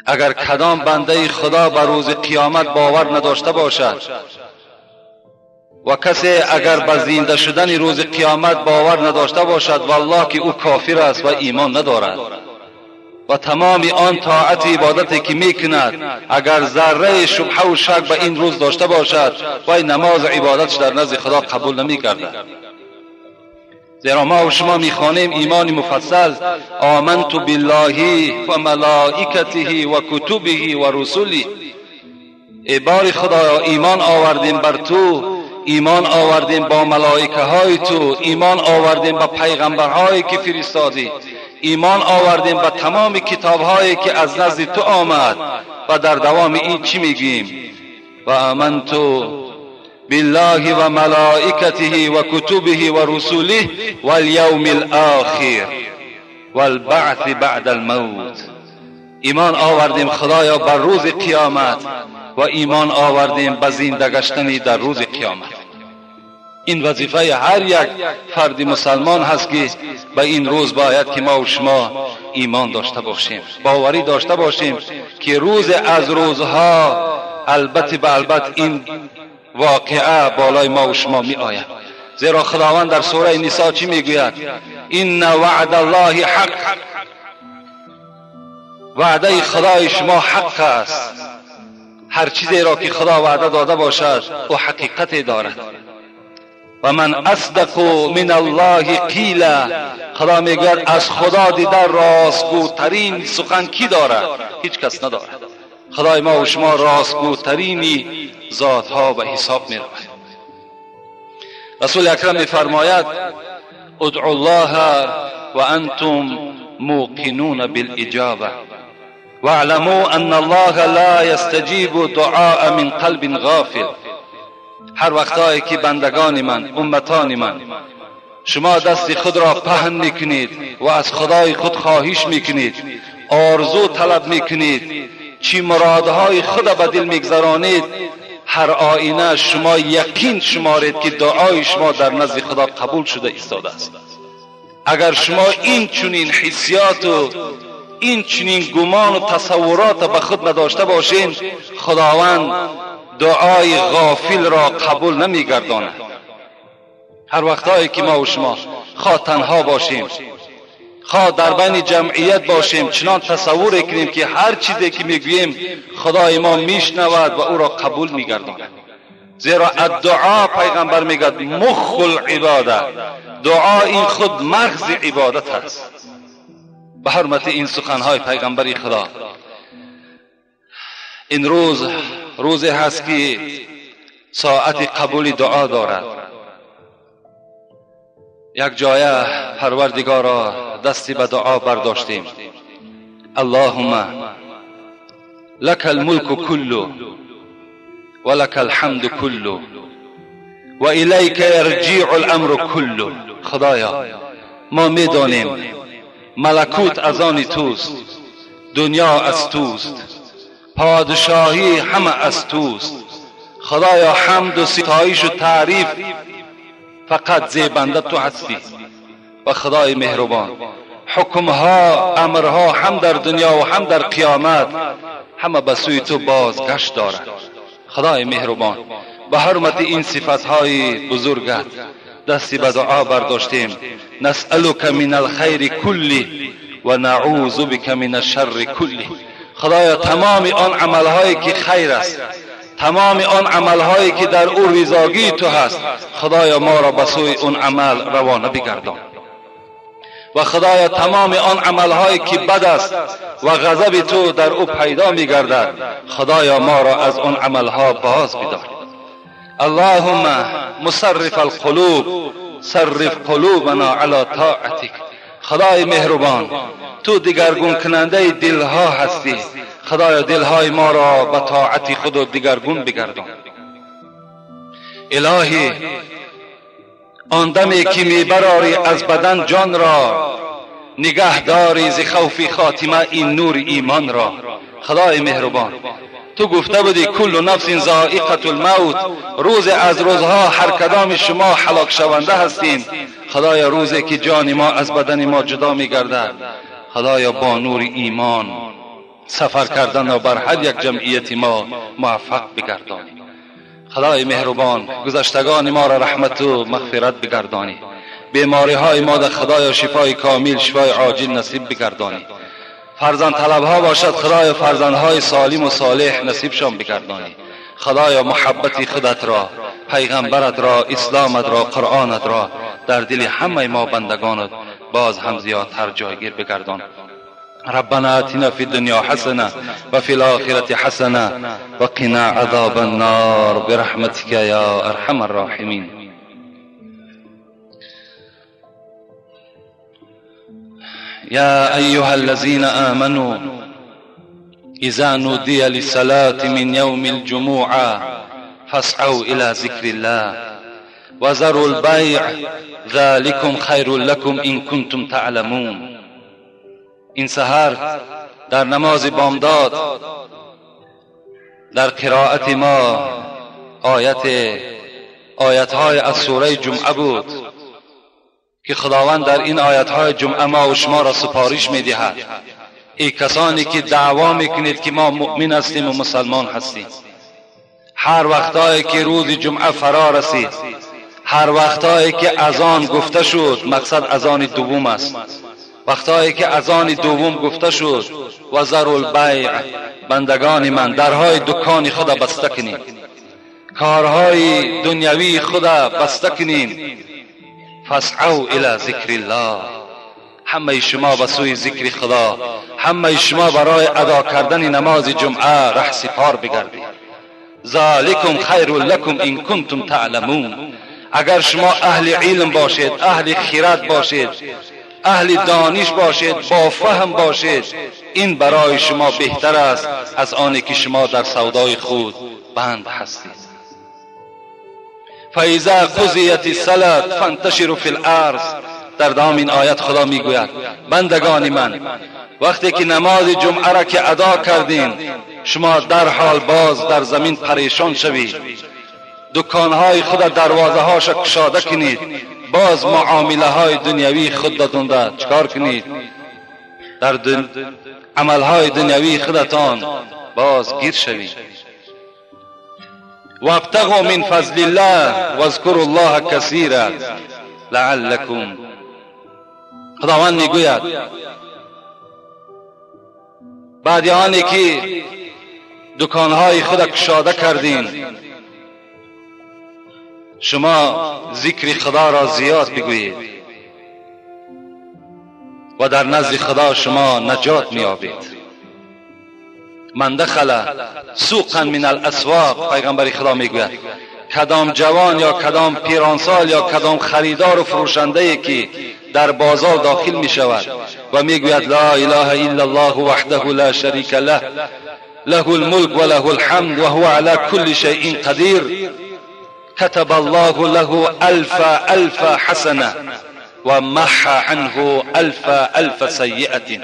اگر کدام بنده خدا به روز قیامت باور نداشته باشد و کسی اگر به زنده شدن روز قیامت باور نداشته باشد والله که او کافر است و ایمان ندارد و تمام آن طاعت عبادتی که میکند اگر ذره شبهه و شک به این روز داشته باشد و نماز عبادتش در نزد خدا قبول نمیگردد. زیرا ما و شما میخوانیم ایمان مفصل آمنت بالله و ملائکته و کتبه و رسله. ای بار خدایا ایمان آوردیم بر تو، ایمان آوردیم با ملائکه های تو، ایمان آوردیم با پیغمبرهایی که فرستادی، ایمان آوردیم به تمام کتاب هایی که از نزد تو آمد. و در دوام این چی میگیم؟ و آمنت بالله و ملائکته و کتبه و رسوله و الیوم الاخر و البعث بعد الموت. ایمان آوردیم خدایا بر روز قیامت و ایمان آوردیم به زنده گشتن در روز قیامت. این وظیفه هر یک فرد مسلمان هست که به این روز باید که ما و شما ایمان داشته باشیم، باوری داشته باشیم که روز از روزها البته به البته این واقعه بالای ما و شما می آید. زیرا خداوند در سوره نساء چی میگوید؟ ان وعد الله حق. وعده خدای شما حق است. هر چیزی را که خدا وعده داده باشد او حقیقت دارد. و من اصدق من الله قیلا. خدا میگوید از خدا دیده راستگوترین سخن کی دارد؟ هیچ کس ندارد. خدای ما و شما راستگوترین ذات ها به حساب می رود. رسول اکرم می فرماید ادعوا الله و انتم موقنون بالاجابه واعلموا ان الله لا يستجيب دعاء من قلب غافل. هر وقتایی که بندگان من، امتان من، شما دست خود را پهن میکنید و از خدای خود خواهش میکنید، آرزو طلب میکنید، چی مرادهای خود به دل میگذرانید، هر آینه شما یقین شمارید که دعای شما در نزد خدا قبول شده ایستاده است. اگر شما این چنین حسیات و این چنین گمان و تصورات به خود نداشته باشین، خداوند دعای غافل را قبول نمیگرداند. هر وقتایی که ما و شما خواه تنها باشیم، خواه در بین جمعیت باشیم، چنان تصور کنیم که هر چیزی که میگوییم خدای ما میشنود و او را قبول میگرداند. زیرا الدعا پیغمبر میگوید مخ العباده، دعا این خود مغز عبادت است. به حرمت این سخنهای پیغمبر خدا، این روزی هست که ساعت قبول دعا دارد. یک جایه پروردگارا دستی به دعا برداشتیم. اللهم لك الملك كله و لك الحمد كله و الیک یرجع الامر كله. خدایا ما میدانیم ملکوت از آن توست، دنیا از توست، پادشاهی همه از توست. خدایا حمد و ستایش و تعریف فقط زیبنده تو هستی. و خدای مهربان، حکمها امرها هم در دنیا و هم در قیامت همه به سوی تو بازگشت دارد. خدای مهربان، به حرمت این صفتهای بزرگت دستی به دعا برداشتیم. نسألک من الخیر کلی و نعوذ بک من الشر کلی. خدایا تمام آن عملهایی که خیر است، تمام آن عملهایی که در او رضاگی تو هست، خدایا ما را به سوی اون عمل روانه بگردان. و خدایا تمام آن عملهایی که بد است و غضب تو در او پیدا میگردد، خدایا ما را از اون عملها باز بدار. اللهم مصرف القلوب صرف قلوبنا علی طاعتک. خدای مهربان، تو دگرگون کننده دلها هستی. خدایا دلهای ما را به طاعت خود دگرگون بگردان. الهی آن دمی که میبراری از بدن جان را، نگهداری ز خوف خاتمه این نور ایمان را. خدای مهربان، تو گفته بودی کل نفس ذائقة الموت، روز از روزها هر کدام شما هلاک شونده هستین. خدایا روزی که جان ما از بدن ما جدا می‌گردد، خدایا با نور ایمان سفر کردن و بر هر یک جمعیت ما موفق بگردانی. خدای مهربان گذشتگان ما را رحمت و مغفرت بگردانی. بیماری های ما در خدایا شفای کامل، شفای عاجل نصیب بگردانی. فرزند طلب ها باشد خدایا فرزندهای سالم و صالح نصیبشان بگردانی. خدایا محبت خودت را، پیغمبرت را، اسلامت را، قرآنت را در دل همه ما بندگانت باز هم زیادتر جایگیر بگردان. ربنا آتنا في الدنيا حسنة وفي الآخرة حسنة وقنا عذاب النار برحمتك يا أرحم الراحمين. يا أيها الذين آمنوا إذا نودي للصلاة من يوم الجمعة فاسعوا إلى ذكر الله وذروا البيع ذلكم خير لكم إن كنتم تعلمون. این سحر در نماز بامداد در قرائت ما آیت‌های از سوره جمعه بود که خداوند در این آیت‌های جمعه ما و شما را سپارش می‌دهد. ای کسانی که دعوا میکنید که ما مؤمن هستیم و مسلمان هستیم، هر وقتایی که روز جمعه فرا رسید، هر وقتایی که اذان گفته شد، مقصد اذان دوم است، وقتایی که اذان دوم گفته شد و ذروا البیع، بندگان من درهای دکان خدا بسته کنید، کارهای دنیوی خدا بسته کنید. فاسعوا الی ذکر الله، همه شما به سوی ذکر خدا، همه شما برای ادا کردن نماز جمعه رهسپار بگردید. ذالکم خیر لکم ان کنتم تعلمون، اگر شما اهل علم باشید، اهل خیرات باشید، اهل دانش باشید، با فهم باشید، این برای شما بهتر است از آنی که شما در سودای خود بند هستید. فاذا قضیت الصلاة فانتشروا فی الارض، در دام این آیت خدا میگوید بندگان من وقتی که نماز جمعه را که ادا کردین، شما در حال باز در زمین پریشان شوید، دکانهای خود دروازه هاش کشاده کنید، باز معامله های دنیوی خودتون را چکار کنید، در عملهای دنیوی خودتان باز گیر شوید. وابتغوا من فضل الله واذكروا الله كثيرا لعلكم، خداوند میگوید بعد آنی که دکانهای خود کشاده کردین، شما ذکر خدا را زیاد بگویید و در نزد خدا شما نجات میابید. من دخل سوقا من الاسواق، پیغمبر خدا میگوید کدام جوان یا کدام پیرانسال یا کدام خریدار و فروشنده ای که در بازار داخل می شود و میگوید لا اله الا الله وحده لا شریک له له الملك وله الحمد وهو على كل شيء قدير كتب الله له الف حسنه و محى عنه الف سیئه.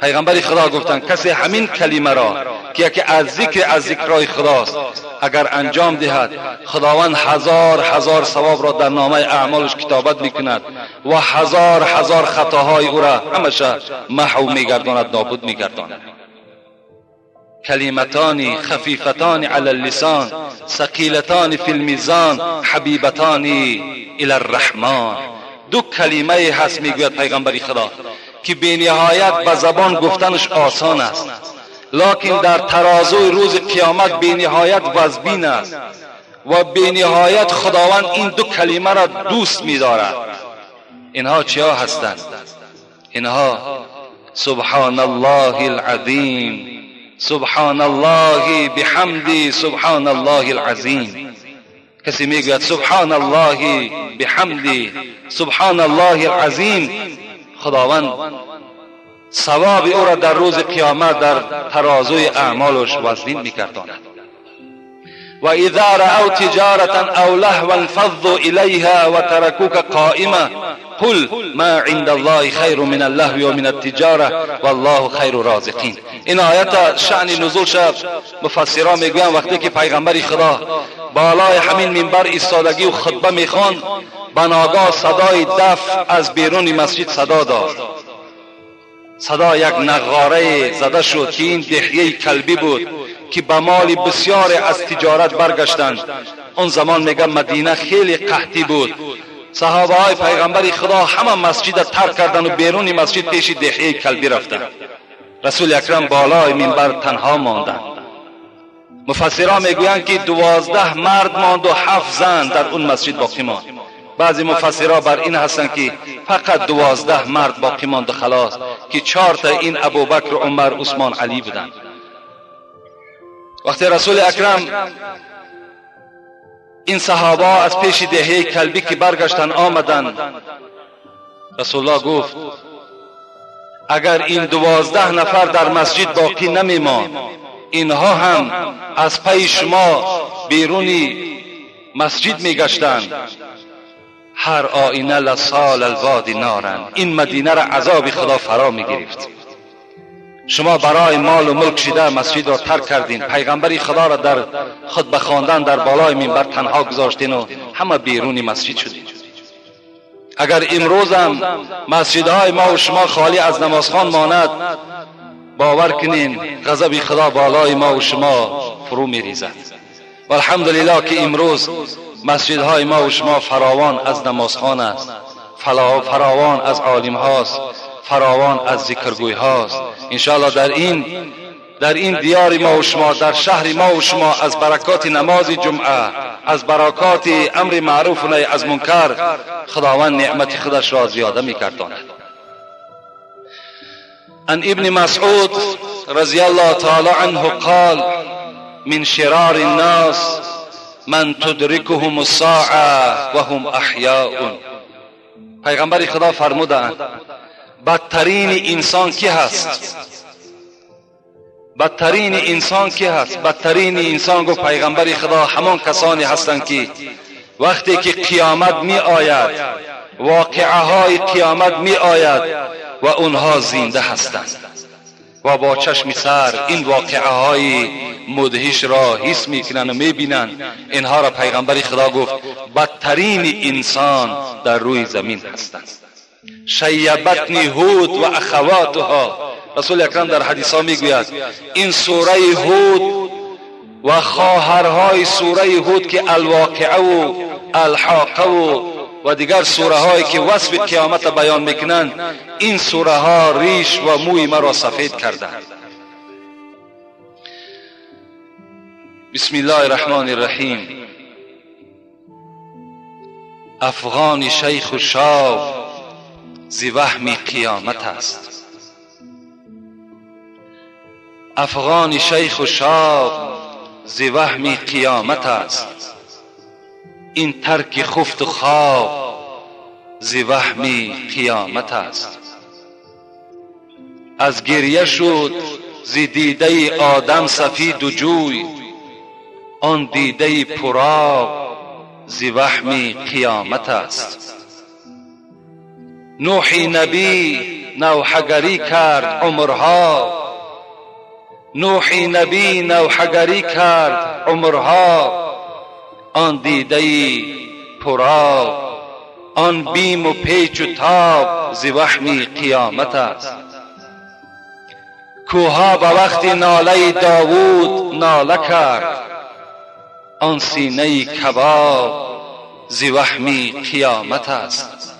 پیغمبر خدا گفتند کسی همین کلمه را که از ذکرهای خداست اگر انجام دهد، خداوند هزار ثواب را در نامه اعمالش کتابت میکند و هزار خطاهای او را همشه محو میگرداند، نابود میگرداند. کلمتان خفیفتان علی اللسان ثقیلتان فی المیزان حبیبتان الی الرحمن. دو کلمه هست میگوید پیغمبر خدا که بی نهایت به زبان گفتنش آسان است، لکن در ترازوی روز قیامت بی نهایت وزبین است و بی نهایت خداوند این دو کلمه را دوست می‌دارد. اینها چیا هستند؟ اینها سبحان الله العظیم، سبحان الله بحمدی، سبحان الله العظیم. کسی میگوید سبحان الله بحمدی، سبحان الله العظیم، خداوند ثواب او را در روز قیامت در ترازوی اعمالش وزن می‌گرداند. و اذا رأوا تجارة او لهوا انفضوا الیها و ترکوک قائمة قل ما عند الله خیر من اللهو و من التجاره والله خیر الرازقین. این آیت شأن نزول شد. مفسران میگویند وقتی که پیغمبر خدا بالای همین منبر ایستادگی و خطبه میخواند، بناگاه صدای دف از بیرون مسجد صدا داد. صدا یک نغاره زده شد که این دحیه کلبی بود که به مال بسیار از تجارت برگشتند. اون زمان میگم مدینه خیلی قحطی بود. صحابه های پیغمبر خدا همه مسجد ترک کردن و بیرون مسجد پیش دحیه کلبی رفتند. رسول اکرم بالای منبر تنها ماندند. مفسران میگویند که 12 مرد ماند و 7 زن در اون مسجد باقی ماند. بعضی مفسران بر این هستند که فقط 12 مرد باقی ماند خلاص، که 4 تا این ابوبکر، عمر، عثمان، علی بودند. وقتی رسول اکرم این صحابه از پیش دهه کلبی که برگشتن آمدند، رسول الله گفت اگر این 12 نفر در مسجد باقی نمیمان، اینها هم از پی شما بیرونی مسجد میگشتند، هر آینه لسال الوادی نارن، این مدینه را عذاب خدا فرا میگرفت. شما برای مال و ملک شده مسجد را ترک کردین، پیغمبر خدا را در خطبه خواندن در بالای منبر تنها گذاشتین و همه بیرونی مسجد شدین. اگر امروز هم مسجدهای ما و شما خالی از نمازخوان ماند، باور کنین غضب خدا بالای ما و شما فرو میریزد. و الحمدلله که امروز مسجدهای ما و شما فراوان از نمازخوان است، فراوان از عالم هاست، فراوان از ذکرگوی هاست. انشاءالله در این دیار ما و شما، در شهر ما و شما، از برکات نماز جمعه، از برکات امر معروف و نهی از منکر، خداوند نعمت خودش را زیاده می‌گرداند. عن ابن مسعود رضی الله تعالی عنه قال من شرار الناس من تدركهم الساعه وهم احیاء. پیغمبر خدا فرمودند بدترین انسان کی هست؟ بدترین انسان کی هست؟ بدترین انسان، گفت پیغمبر خدا، همان کسانی هستند که وقتی که قیامت می آید، واقعه های قیامت می آید و اونها زنده هستند و با چشم سر این واقعه های مدهش را حس میکنن و میبینن. اینها را پیغمبر خدا گفت بدترین انسان در روی زمین هستند. شیبتنی هود و اخواتها. رسول اکرم در حدیث ها میگوید این سوره هود و خواهرهای سوره هود که الواقعه و الحاقه و دیگر سوره هایی که وصف قیامت بیان میکنند، این سوره ها ریش و موی مرا سفید کردند. بسم الله الرحمن الرحیم. افغان شیخ و شاب ز وهم قیامت است. افغان شیخ و شاب ز وهم قیامت است. این ترک خفت و خواب ز وهم قیامت است. از گریه شد ز دیده آدم سفید و جوی، آن دیده پرآب ز وهم قیامت است. نوح نبی نوحگری کرد عمرها، نوح نبی نوحگری کرد عمرها، آن دیده پرآب، آن بیم و پیچ و تاب ز وهم قیامت است. کوها به وقت ناله داوود ناله کرد، آن سینه کباب ز وهم قیامت است.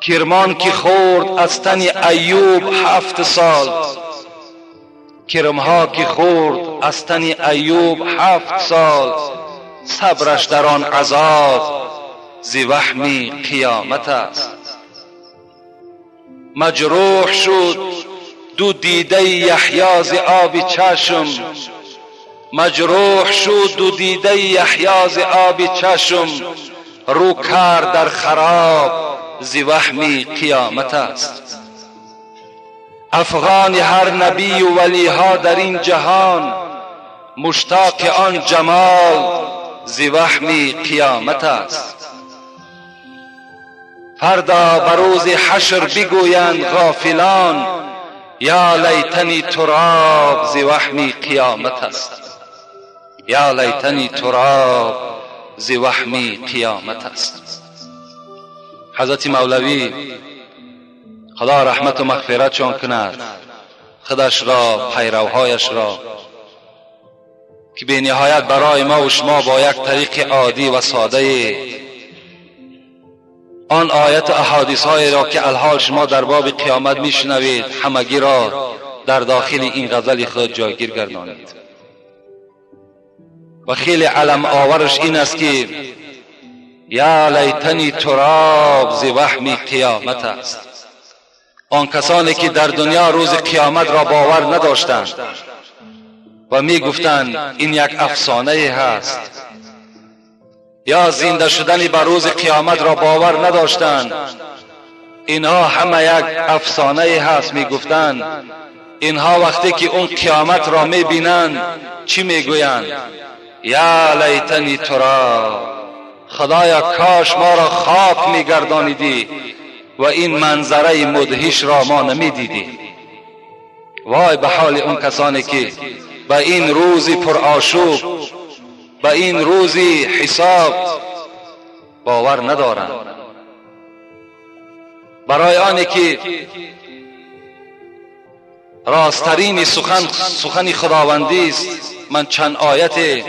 کرمان که خورد از تن ایوب 7 سال، کرمها که خورد از تن ایوب 7 سال، صبرش در آن عذاب ز وهم قیامت است. مجروح شد دو دیده یحیی ز آب چشم، مجروح شد دو دیده یحیی ز آب چشم، رو کرد در خراب ز وهم قیامت است. افغان هر نبی و ولی ها در این جهان، مشتاق آن جمال ز وهم قیامت است. فردا بر روز حشر بگویند غافلان یا لیتنی تراب ز وهم قیامت است. یا لیتنی تراب ز وهم قیامت است. حضرت مولوی خدا رحمت و مغفرتشان کند، خودش را، پیروهایش را که به نهایت برای ما و شما با یک طریق عادی و ساده آن آیت احادیث های را که الحال شما در باب قیامت میشنوید همگی را در داخل این غزل خود جایگیر گردانید. و خیلی علم آورش این است که یا لیتنی تراب ز وهم قیامت است. آن کسانی که در دنیا روز قیامت را باور نداشتند و می گفتند این یک افسانه هست، یا زنده شدن بر روز قیامت را باور نداشتند، اینها همه یک افسانه هست می گفتند، اینها وقتی که اون قیامت را می بینند چی می گویند؟ یا لیتنی تراب، خدایا کاش ما را خاک می گردانیدی و این منظره مدهش را ما نمی دیدیم. وای به حال اون کسانی که به این روزی پرآشوب، به این روزی حساب باور ندارند. برای آنی که راسترین سخن خداوندی است، من چند آیت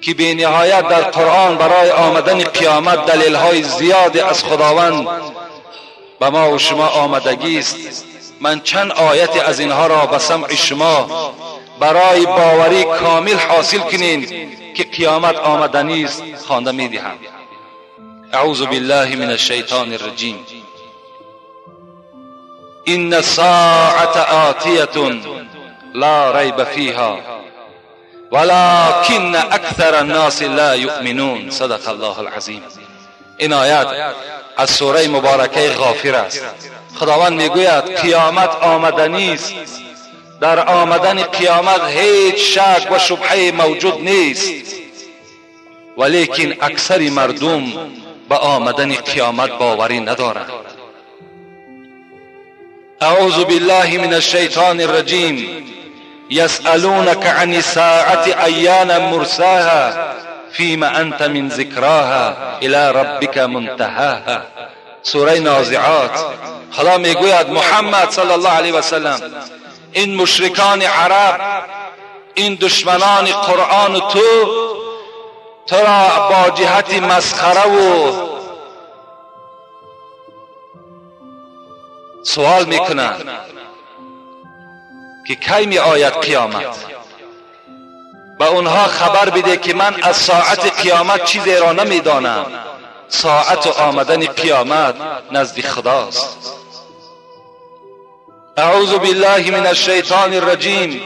که به نهایت در قرآن برای آمدن قیامت دلیل های زیاد از خداوند به ما و شما آمدگی است، من چند آیت از اینها را به سمع شما برای باوری کامل حاصل کنین که قیامت آمدنی است خوانده می‌دهم. اعوذ بالله من الشیطان الرجیم. ان الساعة آتیة لا ریب فیها ولكن اکثر الناس لا یؤمنون. صدق الله العظیم. این آیت از سوره مبارکه غافر است. خداوند میگوید قیامت آمدنی است، در آمدن قیامت هیچ شک و شبهه موجود نیست، ولیکن اکثر مردم به آمدن قیامت باوری ندارند. اعوذ بالله من الشیطان الرجیم. یسألونک عن الساعة ایان مرساها فیم انت من ذکراها الی ربک منتهاها. سوره نازعات. خدا میگوید محمد صلی الله علیه و سلم، این مشرکان عرب، این دشمنان قرآن و تو را با جهت مسخره و سوال میکنند که کی می آید قیامت. به اونها خبر بده که من از ساعت قیامت چیزی را نمیدانم. ساعت آمدن قیامت نزد خداست. اعوذ بالله من الشیطان الرجیم.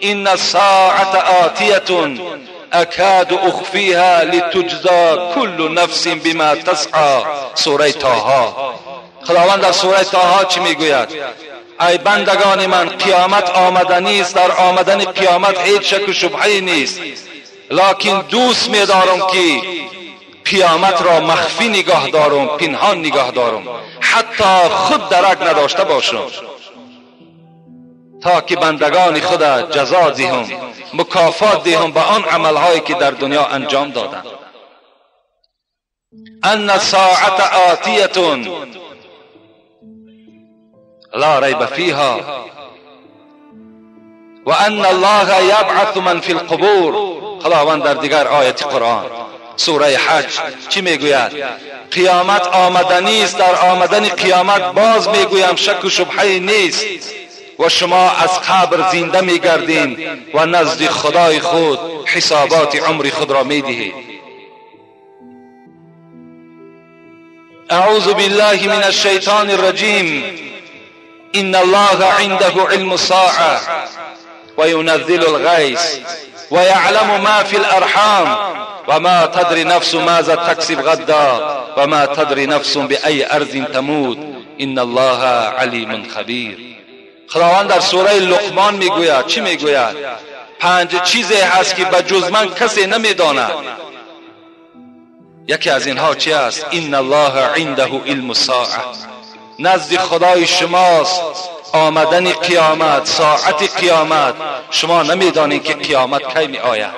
ان الساعة آتیة اکاد اخفیها لتجزا کل نفس بما تسعی. سوره طه. خداوند در سوره طه چی میگوید؟ ای بندگان من، قیامت آمدنی است، در آمدن قیامت هیچ شک و شبهه نیست، لکن دوست می‌دارم که قیامت را مخفی نگاه دارم، پنهان نگاه دارم، حتی خود درک نداشته باشم، تا که بندگان خود جزا دهم، مکافات دهم به آن عملهایی که در دنیا انجام دادند. ان الساعة آتیة لا ریب فیها و ان الله یبعث من فی القبور. خداوند در دیگر آیت قرآن سوره حج چی میگوید؟ قیامت آمدنی است، در آمدن قیامت باز میگویم شک و شبهه نیست و شما از قبر زنده میگردین و نزد خدای خود حسابات عمر خود را میدهید. اعوذ بالله من الشیطان الرجیم. ان الله عنده علم الساعة وينزل الغيث ويعلم ما في الارحام وما تدري نفس ماذا تكسب غدا وما تدري نفس بأي ارض تموت ان الله علیم خبیر. خداوند در سوره لقمان میگوید چی میگوید؟ 5 چیزی هست که به جز من کسی نمیداند. یکی از اینها چی است؟ ان الله عنده علم الساعه، نزد خدای شماست آمدن قیامت، ساعت قیامت. شما نمیدانید که قیامت کی می آید،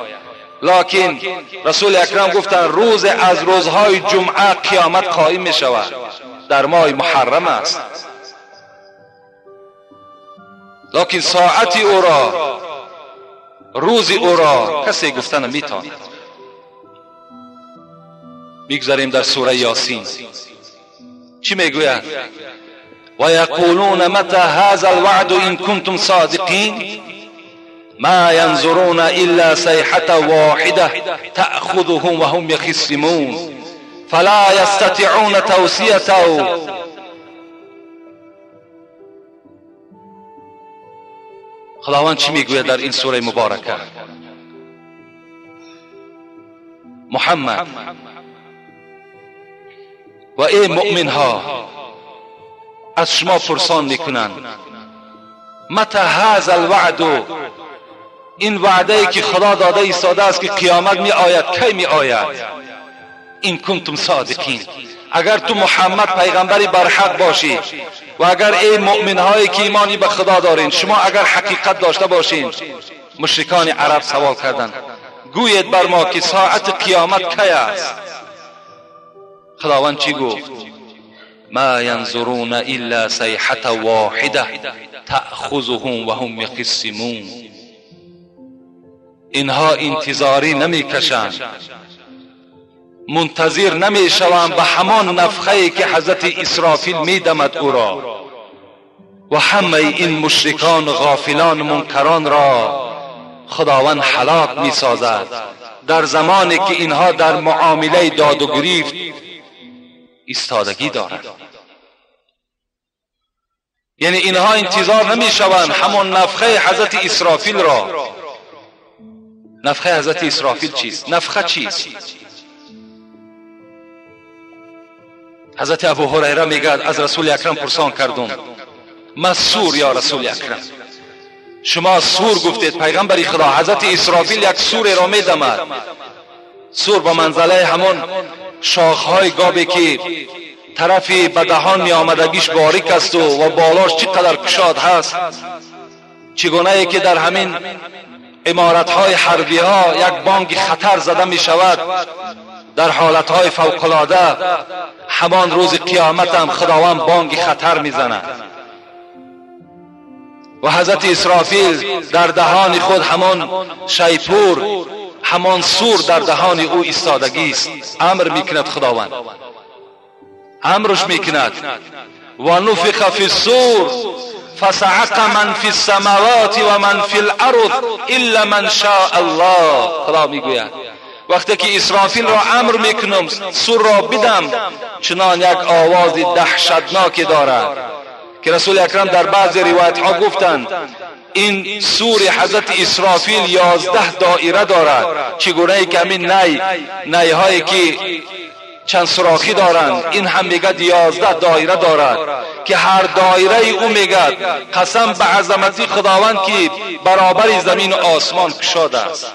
لکن رسول اکرم گفتند روز از روزهای جمعه قیامت قائم می شود، در ماه محرم است. لکن ساعت او را، روز او را کسی گفتن نمیتواند. میگذاریم در سوره یاسین چی میگوید؟ و یقولون متى هذا الوعد ان کنتم صادقین ما ينظرون الا صیحة واحده تأخذهم وهم يخصمون فلا يستطيعون توصیه. خداوند چی میگوید در این سوره مبارکه؟ محمد و ای مؤمن ها، از شما پرسان میکنند متى هذا الوعد، این وعده ای که خدا داده ایستاده است که قیامت می آید، کی می آید؟ این کنتم صادقین، اگر تو محمد پیغمبری برحق باشی و اگر ای مؤمن هایی که ایمانی به خدا دارین، شما اگر حقیقت داشته باشین. مشرکان عرب سوال کردند گوید بر ما که ساعت قیامت کی است؟ خداوند چی گفت؟ ما ینظرون الا صیحة واحده تأخذهم وهم یخصمون. اینها انتظاری نمی کشند، منتظر نمی شوند به همان نفخه‌ای که حضرت اسرافیل می دمد او را، و همه این مشرکان غافلان منکران را خداوند هلاک می سازد در زمانی که اینها در معامله داد و گریفت ایستادگی دارند. یعنی اینها انتظار نمی شوند همان نفخه حضرت اسرافیل را. نفخه حضرت اسرافیل چیست؟ نفخه چیست؟ حضرت ابو هریره میگه از رسول اکرم پرسان کردم ما سور یا رسول اکرم، شما سور گفتید پیغمبری خدا، حضرت اسرافیل یک سور را میدمد. سور به منزله همون شاخهای گابی که طرفی به دهان می آمدگیش باریک است و بالاش چقدر کشاد هست، چگونه ای که در همین امارتهای حربی ها یک بانگ خطر زده می شود، در حالتهای فوق‌العاده همان روز قیامت هم خداوند بانگ خطر می زند و حضرت اسرافیل در دهان خود همان شیپور، همان سور در دهان او ایستادگی است. امر میکند خداوند، امرش میکند و نفخ فی الصور فصعق من فی السماوات و من فی الارض الا من شاء الله. خدا میگوید وقتی که اسرافیل را امر میکنم سور را بدم، چنان یک آواز دهشتناک دارد که رسول اکرم در بعض روایت ها گفتند این سور حضرت اسرافیل 11 دایره دارد، چگونه ای که همین نی هایی که چند سوراخی دارند این هم میگه 11 دایره دارد که هر دایره او میگه قسم به عظمتی خداوند که برابر زمین و آسمان کشاده است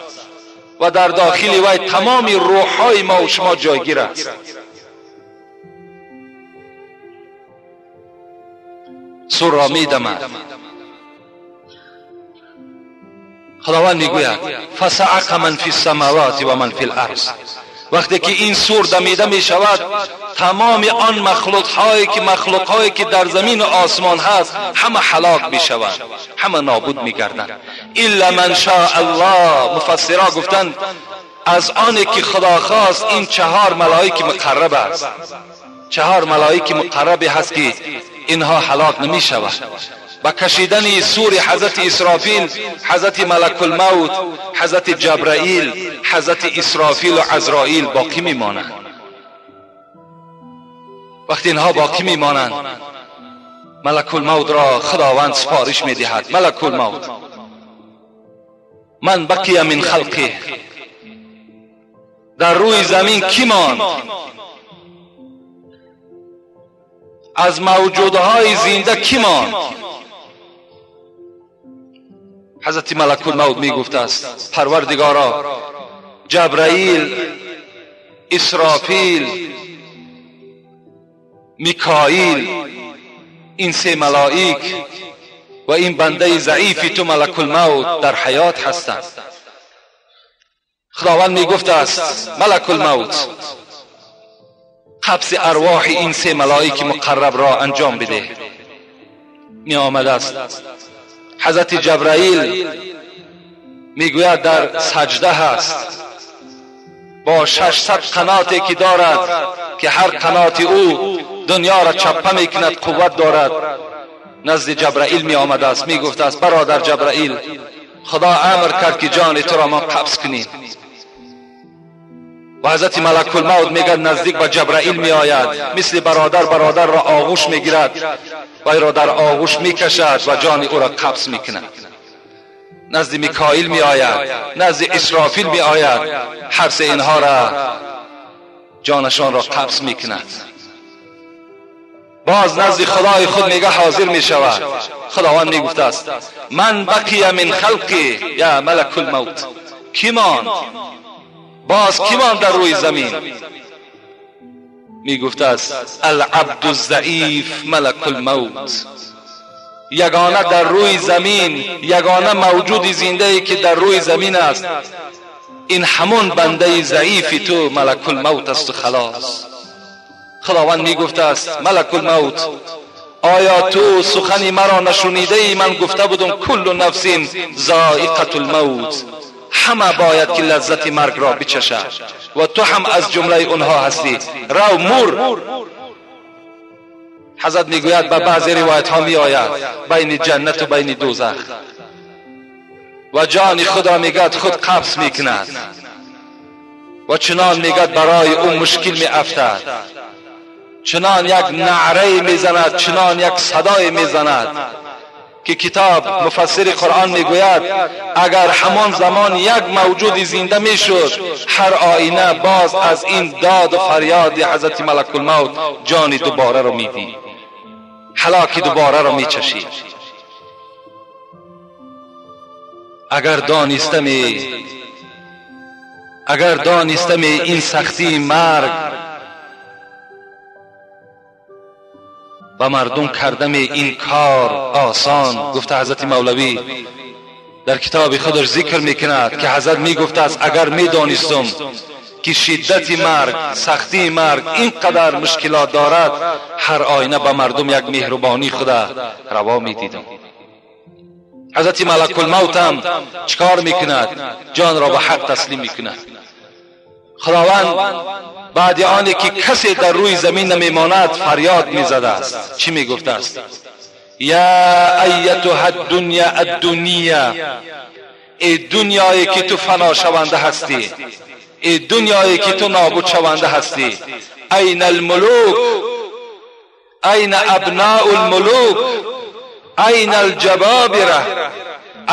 و در داخل وی تمام روح های ما و شما جایگیر است. سور را میدمد. خداوند میگوید فصعق من فی السماوات و من فی الارض. وقتی که این سور دمیده می شود تمام آن مخلوقهایی که در زمین و آسمان هست همه هلاک می شود، همه نابود می گردند الا من شاء الله. مفسرها گفتند از آنی که خدا خواست این 4 ملائکه مقرب است، 4 ملائکه مقرب هست که اینها هلاک نمی شود. با کشیدن سور حضرت اسرافیل، حضرت ملک الموت، حضرت جبرائیل، حضرت اسرافیل و عزرائیل باقی میمانند. وقتی اینها باقی میمانند ملک الموت را خداوند سفارش میدهد ملک الموت من بقی من خلقه، در روی زمین کی ماند از موجودهای زنده کی ماند؟ حضرت ملک الموت می گفته است پروردگارا، جبرائیل، اسرافیل، میکائیل، این سه ملائک و این بنده ضعیفی تو ملک الموت در حیات هستند. خداوند می گفته است ملک الموت قبض ارواح این سه ملائک مقرب را انجام بده. می آمده است حضرت جبرائیل میگوید در سجده هست با 600 قناتی که دارد که هر قنات او دنیا را چپه میکند، قوت دارد. نزد جبرائیل می آمده است، می گفته است برادر جبرائیل، خدا امر کرد که جان تو را ما قبض کنیم. و حضرت ملک الموت میگه نزدیک به جبرائیل می آید، مثل برادر را آغوش میگیرد و او را در آغوش میکشد و جان او را قبض میکند. نزد میکائیل می آید، نزد اسرافیل می آید، هر سه اینها را جانشان را قبض میکند. باز نزد خدای خود میگه حاضر می شود. خداوند می گفته است من بقی من خلقی یا ملک الموت، کیمان باز کیمان در روی زمین؟ می گفته است العبد الضعیف ملک الموت، یگانه در روی زمین، یگانه موجود زنده ای که در روی زمین است این همون بنده ضعیفی تو ملک الموت است و خلاص. خداوند می گفته است ملک الموت آیا تو سخنی مرا نشنیده ای؟ من گفته بودم کل نفس ذائقة الموت، همه باید که لذت مرگ را بچشد و تو هم از جمله اونها هستی. رو مر. حضرت میگوید به بعضی روایت ها می آید بین جنت و بین دوزخ و جان خود را میگد خود قبض میکند و چنان میگد برای اون مشکل می افتد، چنان یک نعره میزند، چنان یک صدای میزند که کتاب مفسر قرآن میگوید اگر همان زمان یک موجود زنده میشد هر آینه باز از این داد و فریاد حضرت ملک الموت جان دوباره رو میدید، هلاک دوباره رو میچشید. اگر دانستم این سختی مرگ و مردم کردم این کار آسان. گفته حضرت مولوی در کتاب خودش ذکر میکند که حضرت میگفته است اگر میدانستم که شدت مرگ، سختی مرگ اینقدر مشکلات دارد هر آینه به مردم یک مهربانی خدا روا میدیدم. حضرت ملک الموت هم چکار میکند؟ جان را به حق تسلیم میکند. خداوند بعد آنی که کسی در روی زمین نمیماند فریاد میزده است. چی میگفته است؟ یا ایتها الدنیا، ای دنیایی که تو فنا شونده هستی، ای دنیایی که تو نابود شونده هستی، این الملوک، این ابناء الملوک، این الجبابره،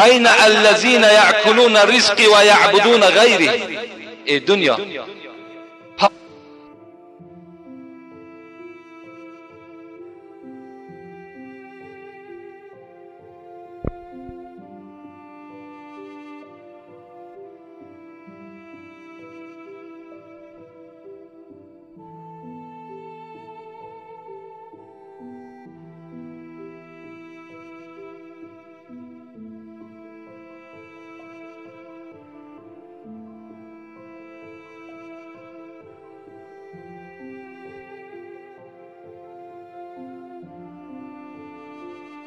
این الذین یأکلون الرزق و یعبدون غیره. ای دنیا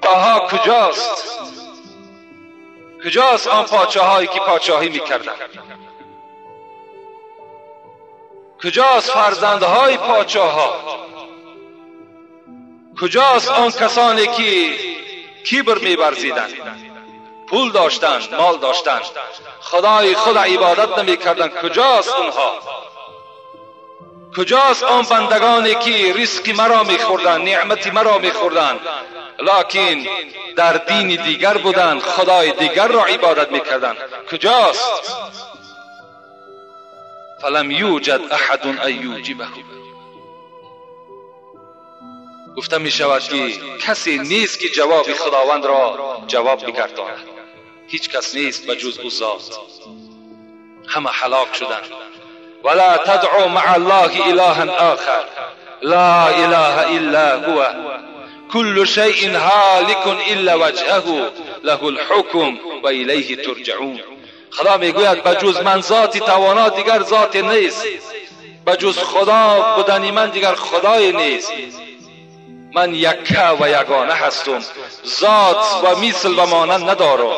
آها کجاست آن پادشاهایی که پادشاهی میکردند؟ کجاست فرزندهای پادشاهها؟ کجاست آن کسانی که کبر می‌ورزیدند، پول داشتند، مال داشتند، خدای خود عبادت نمی‌کردند؟ کجاست اونها؟ کجاست آن بندگانی که رزق مرا می‌خوردند، نعمت مرا می‌خوردند لکن در دین دیگر بودند، خدای دیگر را عبادت می‌کردند؟ کجاست؟ فلم یوجد احد ان یوجبه. گفته می شود که کسی نیست که جواب خداوند را جواب بگرداند. هیچ کس نیست بجز او ذات. همه هلاک شدند. ولا تدعو مع الله الها آخر لا اله الا هو كل شيء هالك الا وجهه له الحكم و الیه ترجعون. خدا میگوید بجز من ذاتی توانا دیگر ذات نیست، بجز خدا بودنی من دیگر خدای نیست. من یکه و یگانه هستم، ذات و مثل و مانند ندارم.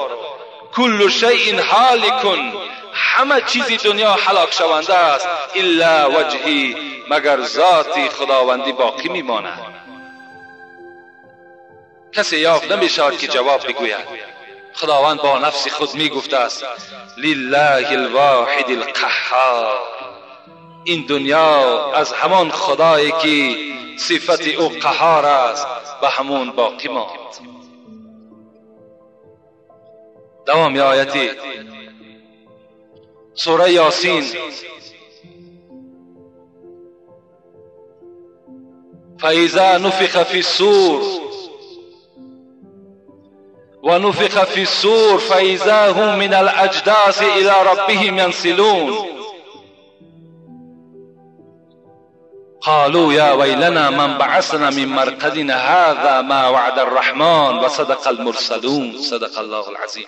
کل شیء هالک، همه چیزی دنیا هلاک شونده است، الا وجهی، مگر ذاتی خداوندی باقی میماند. کسی یافت نمیشود که جواب بگوید. خداوند با نفس خود میگفته است لله الواحد القهار. این دنیا از همان خدایی که صفت او قهار است به همون باقی ماند. دوام آیتی سوره یاسین. فاذا نفخ فی الصور ونفخ في الصور فإذا هم من الأجداث إلى ربهم ينسلون قالوا يا ويلنا من بعثنا من مرقدنا هذا ما وعد الرحمن وصدق المرسلون. صدق الله العظیم.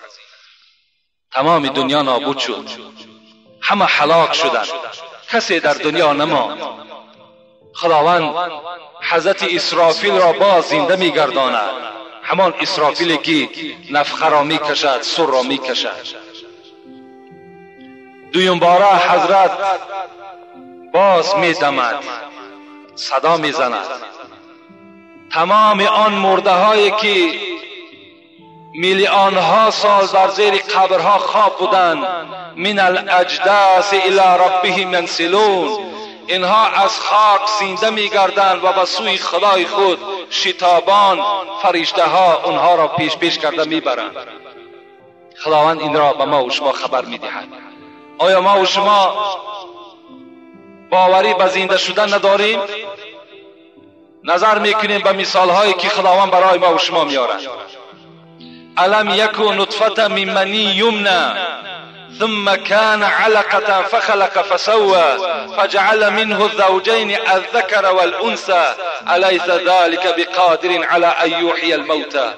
تمام دنیا نابود شد، همه هلاک شدند، کسی در دنیا نماند. خداوند حضرت اسرافیل را باز زنده میگرداند، همان اسرافیلی که نفخه را میکشد، سر را میکشد. دویم باره حضرت باز میدمد، صدا میزند. تمام آن مرده هایی که میلیون ها سال در زیر قبرها خواب بودند، من الاجداث الی ربهم ینسلون، اینها از خاک زنده میگردند و به سوی خدای خود شتابان فرشته ها اونها را پیش کرده میبرند. خداوند این را به ما و شما خبر میدهد. آیا ما و شما باوری به زنده شدن نداریم؟ نظر میکنیم به مثال هایی که خداوند برای ما و شما میارد. الم یکن نطفه من منی یمنی ثم كان علقة فخلق فسوى فجعل منه الزوجين الذكر والأنثى أليس ذلك بقادر على أن يحيي الموتى.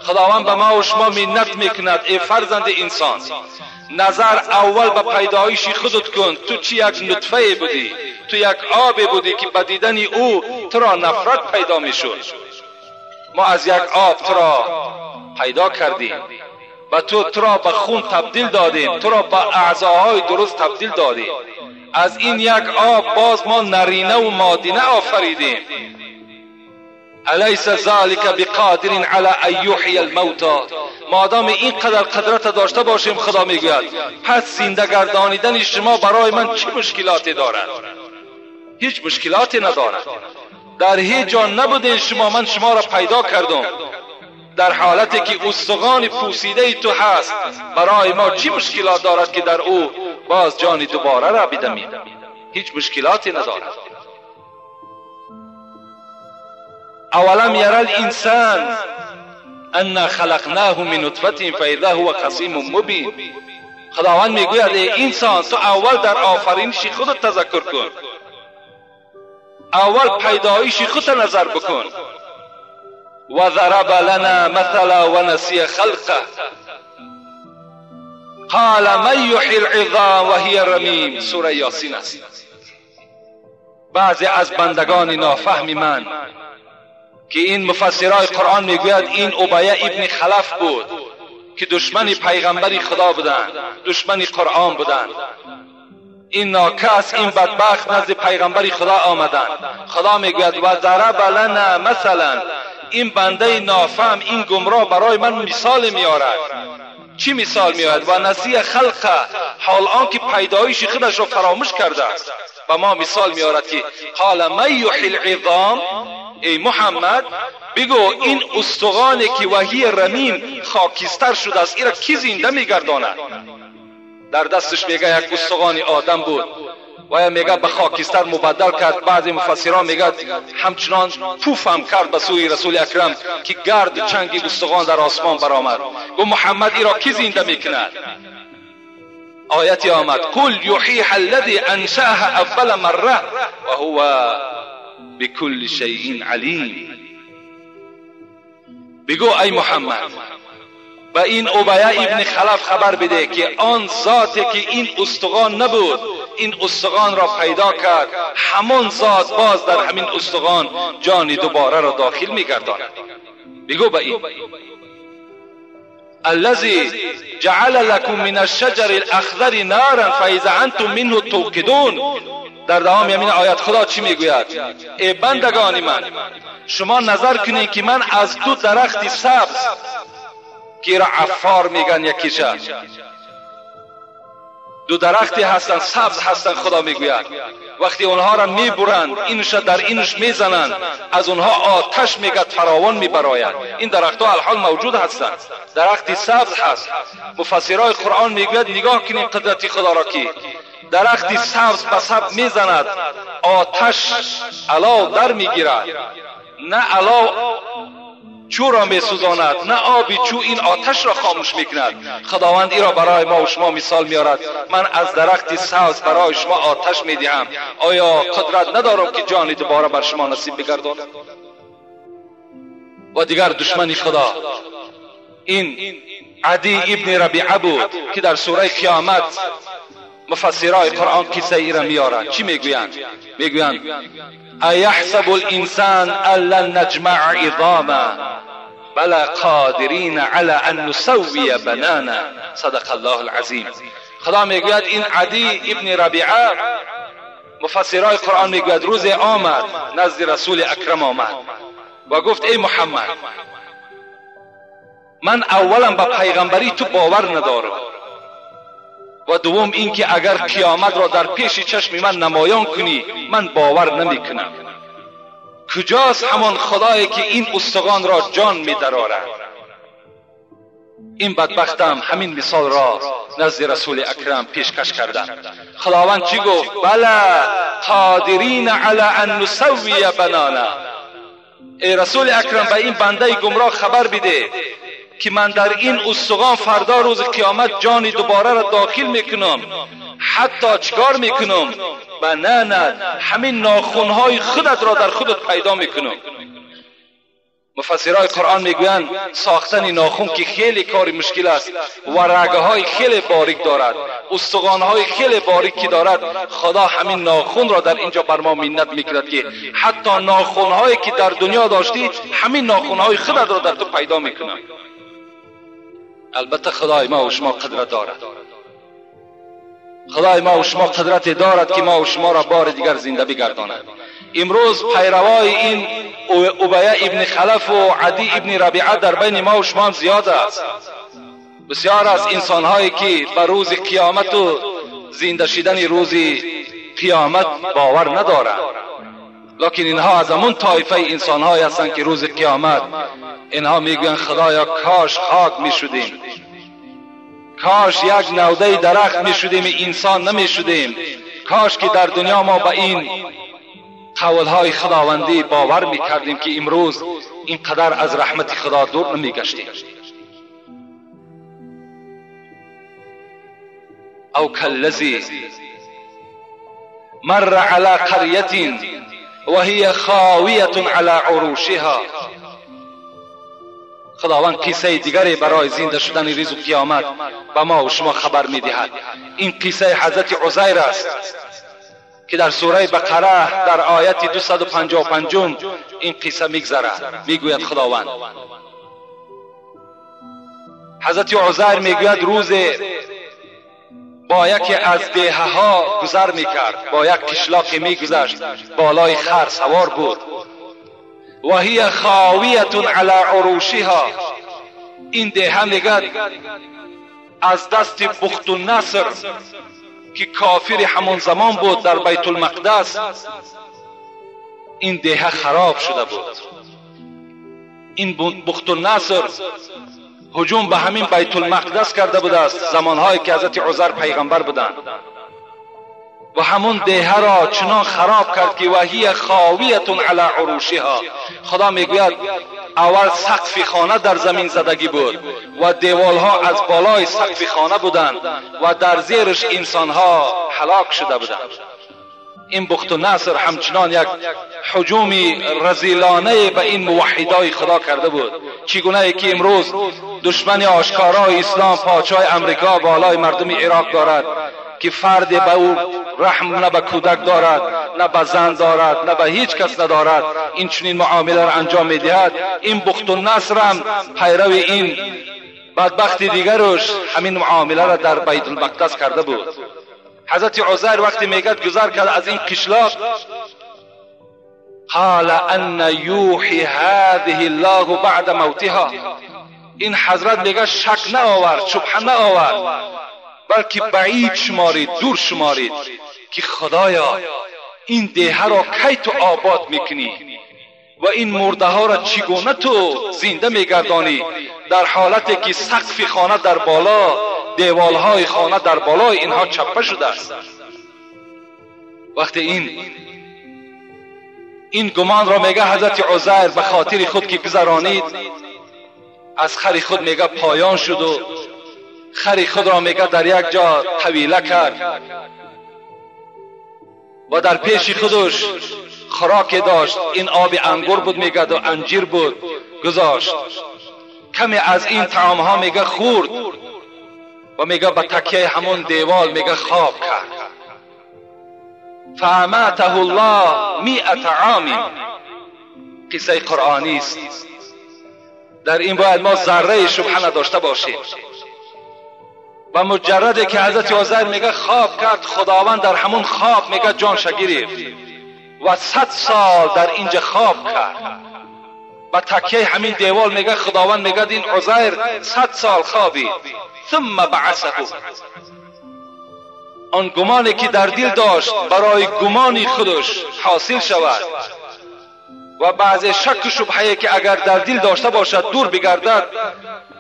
خداوند به ما و شما منت میکند ای فرزند انسان، نظر اول به پیدایش خودت کن. تو چی یک نطفه بودی، تو یک آب بودی که به دیدن او تو را نفرت پیدا میشد. ما از یک آب تو را پیدا کردیم و تو را به خون تبدیل دادیم، تو را به اعضاهای درست تبدیل دادیم. از این یک آب باز ما نرینه و مادینه آفریدیم. الیس ذلک بقادر علی ان یحیی الموتى. مادام اینقدر قدرت داشته باشیم، خدا میگوید پس زنده گردانیدن شما برای من چه مشکلاتی دارد؟ هیچ مشکلاتی ندارد. در هیچ جا نبودین شما، من شما را پیدا کردم. در حالتی که استخوان پوسیده تو هست، برای ما چی مشکلات دارد که در او باز جان دوباره را بدمیم؟ هیچ مشکلاتی ندارد. اولم یرى الانسان انا خلقناه من نطفه فاذا هو خصیم مبین. خداوند میگوید ای انسان، تو اول در آفرینش خودت تذکر کن، اول پیدایش خودت نظر بکن. و ضرب لنا مثلا و نسی خلقه قال من یحیی العظام و هی رمیم. سوره یاسین است. بعضی از بندگان نافهم من که این مفسرای قرآن میگوید این ابیه ابن خلف بود که دشمن پیغمبر خدا بودند، دشمن قرآن بودند. این ناکس، این بدبخت نزد پیغمبر خدا آمدند. خدا میگوید و ضرب لنا مثلا، این بنده نافهم، این گمراه برای من مثال میارد. چی مثال میارد؟ و نسی خلقه، حال آنکه پیدایش خودش را فراموش کرده است. و ما مثال میارد که قال من یحیی العظام، ای محمد بگو این استخوانی که وحی رمیم خاکستر شده است، این را کی زنده میگرداند؟ در دستش میگه یک استخوان آدم بود، و یا میگه به خاکستر مبدل کرد. بعضی مفسران میگه همچنان پوف هم کرد به سوی رسول اکرم که گرد چنگی استخوان در آسمان برآمد. گفت محمد ای را کی زنده میکند؟ آیتی آمد قل یحییها الذی انشأها اول مره و هو بكل شیء علیم. بگو ای محمد به این ابیه ابن خلف خبر بده که آن ذاتی که این استخوان نبود این استخوان را پیدا کرد، همون ذات باز در همین استخوان جان دوباره را داخل میگرداند. بگو به این الذی جعل لكم من الشجر الاخضر نارا فاذا انتم منه توقدون. در دوام همین آیت خدا چی میگوید؟ ای بندگان من، شما نظر کنید که من از دو درخت سبز که را عفار میگن یکیشه، دو درختی هستن سبز هستن، خدا میگوید وقتی اونها را میبرند اینش در اینش میزنند از اونها آتش میگد فراوان میبراید. این درختها الحال موجود هستند، درختی سبز هست. مفسرای قرآن میگوید نگاه کنید قدرت خدا را که درختی سبز به سبز میزند، آتش علاو در میگیرد، نه علاو چو را می سوزاند نه آبی چو این آتش را خاموش میکند. خداوند ای را برای ما و شما مثال میارد. من از درخت سبز برای شما آتش میدهم، آیا قدرت ندارم که جان دوباره بر شما نصیب بگردانم؟ و دیگر دشمن خدا این عدی ابن ربیعه بود که در سوره قیامت مفسرای قرآن قصه ای را میارند. چی میگویند؟ میگویند ایحسب الانسان ان لن نجمع عظامه بلا قادرین علی ان نسوی بنانه. صدق الله العظیم. خدا میگوید این عدی ابن ربیعه، مفسرای قرآن میگوید روز آمد نزد رسول اکرم آمد و گفت ای محمد من اولا به پیغمبری تو باور ندارم و دوم اینکه اگر قیامت را در پیش چشم من نمایان کنی من باور نمیکنم. کجاست همان خدایی که این استخوان را جان می‌درارد؟ این بدبختم همین مثال را نزد رسول اکرم پیشکش کردند. خداوند چی گفت؟ بلا قادرین علی ان نسوی بنانه. ای رسول اکرم به این بنده گمراه خبر بده که من در این استخوان فردا روز قیامت جان دوباره را داخل میکنم. حتی چکار میکنم؟ بنانت، همین ناخونهای خودت را در خودت پیدا میکنم. مفسرای قرآن میگویند ساختن ناخون که خیلی کار مشکل است و رگه های خیلی باریک دارد، استخوان های خیلی باریک که دارد، خدا همین ناخون را در اینجا بر ما منت میکند که حتی ناخون هایی که در دنیا داشتی همین ناخون های خودت را در تو پیدا میکنم. البته خدای ما و شما قدرت دارد، خدای ما و شما قدرت دارد که ما و شما را بار دیگر زنده بگرداند. امروز پیروای این ابیه ابن خلف و عدی ابن ربیعه در بین ما و شما هم زیاد است. بسیار از انسان‌هایی که به روز قیامت و زنده شدن روز قیامت باور ندارند، لکن اینها از همون طایفه انسان‌هایی هستند که روز قیامت اینها میگویند خدایا کاش خاک میشدیم، کاش یک نوده درخت میشدیم، انسان نمیشدیم، کاش که در دنیا ما به این قولهای خداوندی باور میکردیم که امروز اینقدر از رحمت خدا دور نمیگشتیم. او کالذی مر علی قریة وهي خاویة علی عروشها. خداوند قصه دیگری برای زنده شدن روز قیامت به ما و شما خبر میدهد. این قصه حضرت عزیر است که در سوره بقره در آیت 255 این قصه میگذرد. میگوید خداوند حضرت عزیر میگوید روز با یکی از دیهه ها گذر میکرد، با یک قشلاقی میگذشت، بالای خر سوار بود. و هی خاویة علی عروشها. این دیهه میگد از دست بخت النصر که کافر همون زمان بود در بیت المقدس، این دیهه خراب شده بود. این بخت النصر هجوم به همین بیت المقدس کرده بود است زمانهایی که حضرت عزیر پیغمبر بودند و همون دیه را چنان خراب کرد که وهی خاویت علی عروشها. خدا میگوید اول سقف خانه در زمین زدگی بود و دیوالها از بالای سقف خانه بودند و در زیرش انسانها هلاک شده بودند. این بخت و نصر همچنان یک هجوم رذیلانه به این موحدای خدا کرده بود. چگونه که امروز دشمن آشکارای اسلام پادشاه امریکا بالای مردم عراق دارد که فرد به او رحم نه به کودک دارد، نه به زن دارد، نه به هیچ کس ندارد، این چنین معامله را انجام میدهد. این بخت و نصر هم پیرو این بدبخت دیگرش همین معامله را در بیت المقدس کرده بود. حضرت عزیر وقتی میگد گذر کرد از این قشلاق، قال ان یوحی هذه الله بعد موتها. این حضرت میگه شک نه آورد، شبهه نه آورد، بلکه بعید شمارید، دور شمارید که خدایا این دیه را کی تو آباد میکنی و این مرده ها را چگونه تو زنده میگردانی، در حالتی که سقف خانه در بالا، دیوالهای خانه در بالای اینها چپه شده است. وقتی این گمان را میگه حضرت عزیر به خاطر خود که گذرانید، از خر خود میگه پایان شد و خر خود را میگه در یک جا طویله کرد و در پیش خودش خوراک داشت. این آب انگور بود میگه و انجیر بود، گذاشت کمی از این طعام ها میگه خورد و میگه به تکیه همون دیوال میگه خواب کرد. فاماته الله 100 عام. قصه قرآنی است. در این باید ما ذره شبهه نداشته باشیم. و مجرد که حضرت عزیر میگه خواب کرد، خداوند در همون خواب میگه جانش گرفت و 100 سال در اینجا خواب کرد. با تکیه همین دیوال میگه خداوند میگه این عزیر 100 سال خوابید. ثم بعثه. آن گمانی که در دل داشت برای گمانی خودش حاصل شود و بعض شک و شبهه که اگر در دل داشته باشد دور بگردد.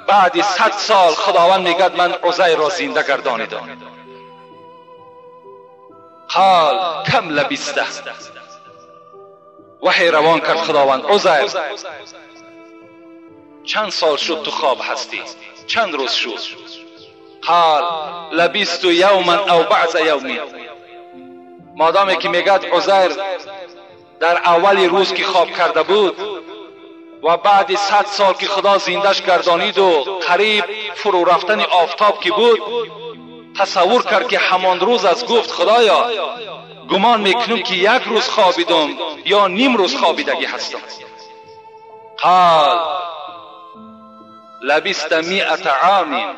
بعد 100 سال خداوند میگه من عزیر را زنده گردانیدم. قال کم لبسته. وحی روان کرد خداوند عزیر چند سال شد تو خواب هستی؟ چند روز شد؟ قال لبست یوما او بعض یوم. مادامی که میگد عزیر در اول روز که خواب کرده بود و بعد 100 سال که خدا زندش گردانید و قریب فرو رفتن آفتاب که بود، تصور کرد که همان روز از گفت خدایا گمان میکنم که یک روز خوابیدم یا نیم روز خوابیدگی هستم. قال لبست 100 عام.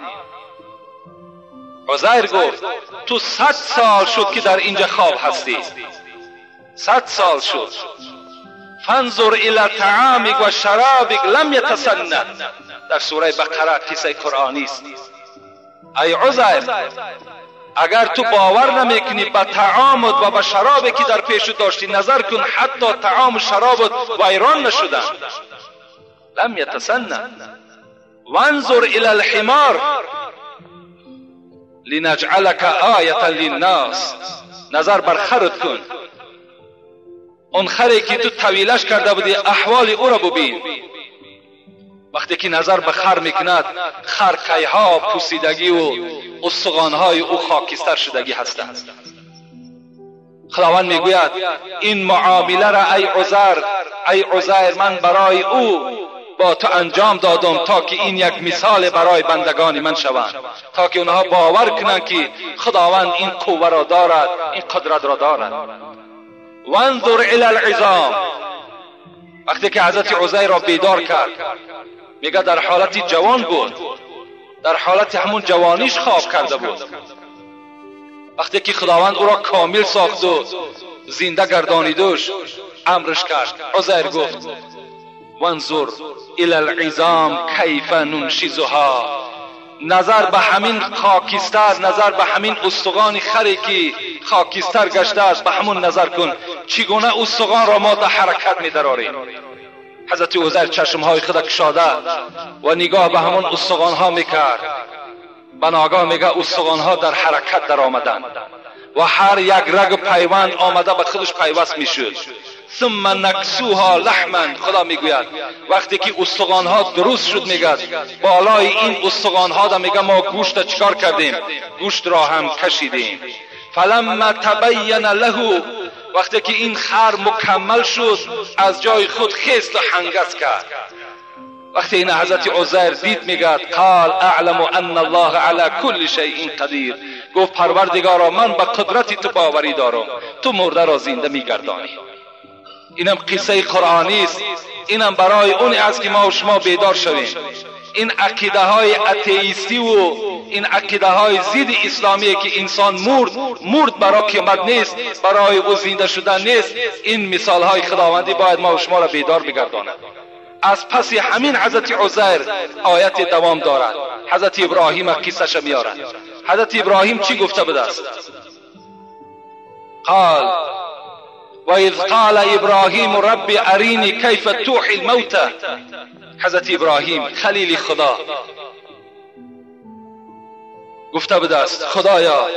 عزیر گفت تو 100 سال شد که در اینجا خواب هستی. 100 سال شد. فانظر الى طعامك و شرابك لم يتسنى. در سوره بقره قصه قرآنی است. ای عزیر اگر تو باور نمیکنی به طعامت و به شرابی که در پیش داشتی نظر کن، حتی طعام و شرابت ویران نشدن. لم يتسنى. وانظر الى الحمار لنجعلك آیة للناس. نظر بر خرت کن، اون خری که تو طویلش کرده بودی احوال او را ببین. وقتی که نظر به خر میکند، خر قیها پوسیدگی و استخوانهای او خاکستر شدگی هستند. خداوند میگوید این معامله را ای عزیر من برای او با تو انجام دادم تا که این یک مثال برای بندگان من شوند، تا که اونها باور کنند که خداوند این قوه را دارد، این قدرت را دارد. وانظر الى العظام. وقتی که حضرت عزیر را بیدار کرد، میگه در حالت جوان بود، در حالت همون جوانیش خواب کرده بود. وقتی که خداوند او را کامل ساخت و زنده گردانیدش، امرش کرد. عزیر گفت وانظر الى العظام کیف ننشزها. نظر به همین خاکستر، نظر به همین استخوان خری که خاکستر گشته است، به همون نظر کن چگونه استخوان را ما در حرکت می‌دراریم. حضرت عزیر چشمهای خود کشاده و نگاه به همون استخوان ها میکرد. به ناگاه میگه استخوان ها در حرکت در آمدند و هر یک رگ پیوند آمده به خودش پیوست میشد. ثم نکسوها لحما، خدا میگوید وقتی که استخوانها درست شد، میگه بالای این استخوانها دا میگه ما گوشت چکار کردیم؟ گوشت را هم کشیدیم. فلما تبین له، وقتی که این خر مکمل شد از جای خود خیست و هنگس کرد. وقتی این حضرت عزیر دید میگه قال اعلم ان الله علی کل شیء قدیر، گفت پروردگارا من به قدرت تو باوری دارم، تو مرده را زنده میگردانی. اینم قصه قرآنی است، اینم برای اون است که ما و شما بیدار شویم. این عقیده های اتئیستی و این عقیده های ضد اسلامی که انسان مرد برای قیامت نیست، برای او زنده شدن نیست، این مثال های خداوندی باید ما و شما را بیدار بگرداند. از پس همین حضرت عزیر آیت دوام دارد. حضرت ابراهیم قصهش میارد. حضرت ابراهیم چی گفته بود است؟ قال و اذ قال ابراهیم رب ارینی کیف تحیی الموتى. حضرت ابراهیم خلیل خدا گفته بود است خدایا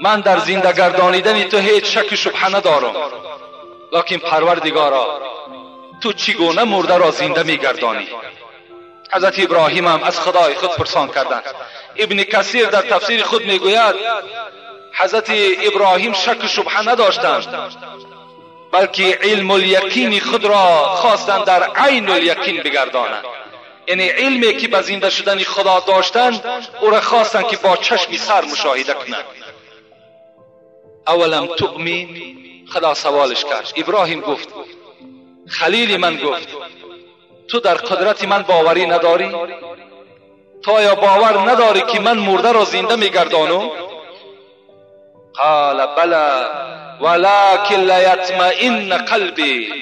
من در زنده گردانیدن تو هیچ شک و شبهه ندارم، لکن پروردگارا تو چگونه مرده را زنده میگردانی؟ حضرت ابراهیم هم از خدای خود پرسان کردند. ابن کثیر در تفسیر خود میگوید حضرت ابراهیم شک و شبهه نداشتند، بلکه علم الیقین خود را خواستند در عین الیقین بگردانند. یعنی علمی که به زنده شدن خدا داشتند او را خواستند که با چشم سر مشاهده کنند. اولم تؤمن؟ خدا سوالش کرد. ابراهیم گفت خلیل من گفت تو در قدرت من باوری نداری؟ تو آیا باور نداری که من مرده را زنده میگردانم؟ قال بلا ولکن لیطمئن قلبی.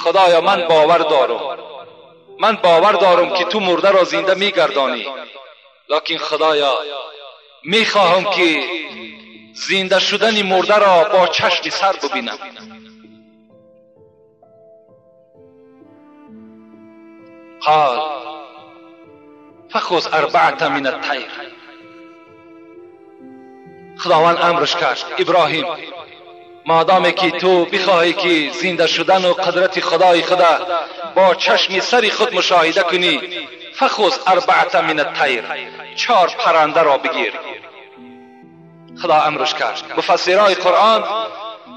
خدایا من باور دارم که تو مرده را زنده میگردانی، لکن خدایا میخواهم که زنده شدن مرده را با چشم سر ببینم. قال فخذ اربعة من الطیر. خداوند امرش کرد ابراهیم مادامی که تو بخواهی که زنده شدن و قدرت خدای خدا با چشم سر خود مشاهده کنی، فخذ اربعة من الطیر، 4 پرنده را بگیر. خدا امرش کرد. مفسرای قرآن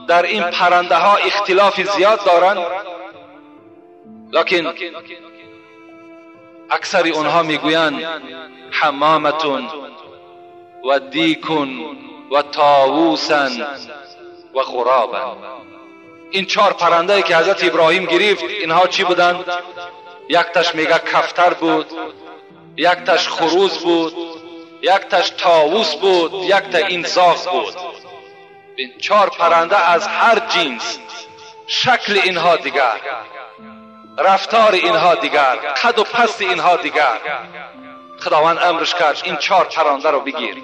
در این پرنده ها اختلاف زیاد دارند، لکن اکثر اونها میگویند حمامتون و دیکن و طاووسا و غرابا. این 4 پرنده که حضرت ابراهیم گرفت اینها چی بودند؟ یک تاش میگه کفتر بود، یک تاش خروس بود، یک تاش طاووس بود، یک تا این زاغ بود. این 4 پرنده از هر جنس، شکل اینها دیگر، رفتار اینها دیگر، قد و پست اینها دیگر. خداوند امرش کرد این 4 پرنده رو بگیر.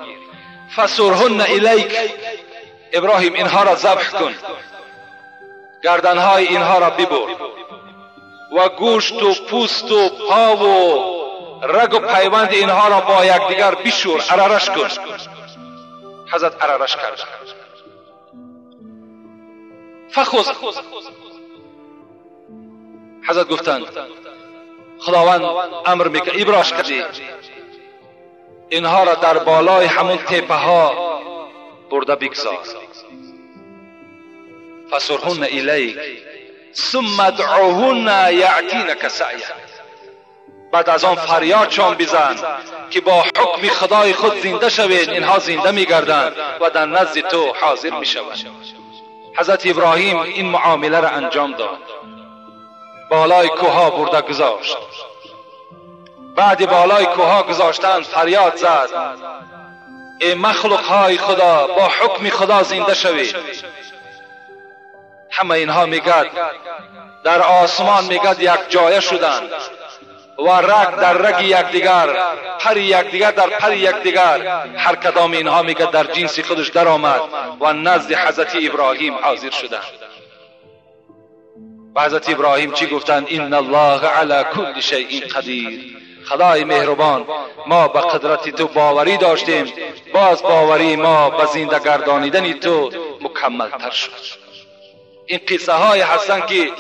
فسرهن الیک. ابراهیم اینها را ذبح کن، گردنهای اینها را ببر و گوشت و پوست و پا و رگ و پیوند اینها را با یکدیگر بشور، عررش کن. حضرت عررش کرد. فخذ. حضرت گفتند خداوند امر میکنه ابراش کردی اینها را در بالای همون تپه ها برده بگذار. فسرهن الیک ثم ادعوهن یأتینک سعیا. بعد از آن فریادشان بزن که با حکم خدای خود زنده شوید. اینها زنده میگردند و در نزد تو حاضر میشوند. حضرت ابراهیم این معامله را انجام داد. بالای کوها برده گذاشت. بعد بالای کوها گذاشتن فریاد زد ای مخلوق های خدا با حکم خدا زنده شوید. همه اینها میگد در آسمان میگد یک جایه شدند و رگ در رگ یکدیگر، پر یکدیگر در پر یکدیگر. هر کدام اینها میگد در جنس خودش در آمد و نزد حضرت ابراهیم حاضر شدند. و حضرت ابراهیم چی گفتند؟ ان الله علی کل شیء قدیر. خدای مهربان، ما به قدرت تو باوری داشتیم، باز باوری ما به زنده گردانیدن تو مکمل تر شد. این قصه های هستند که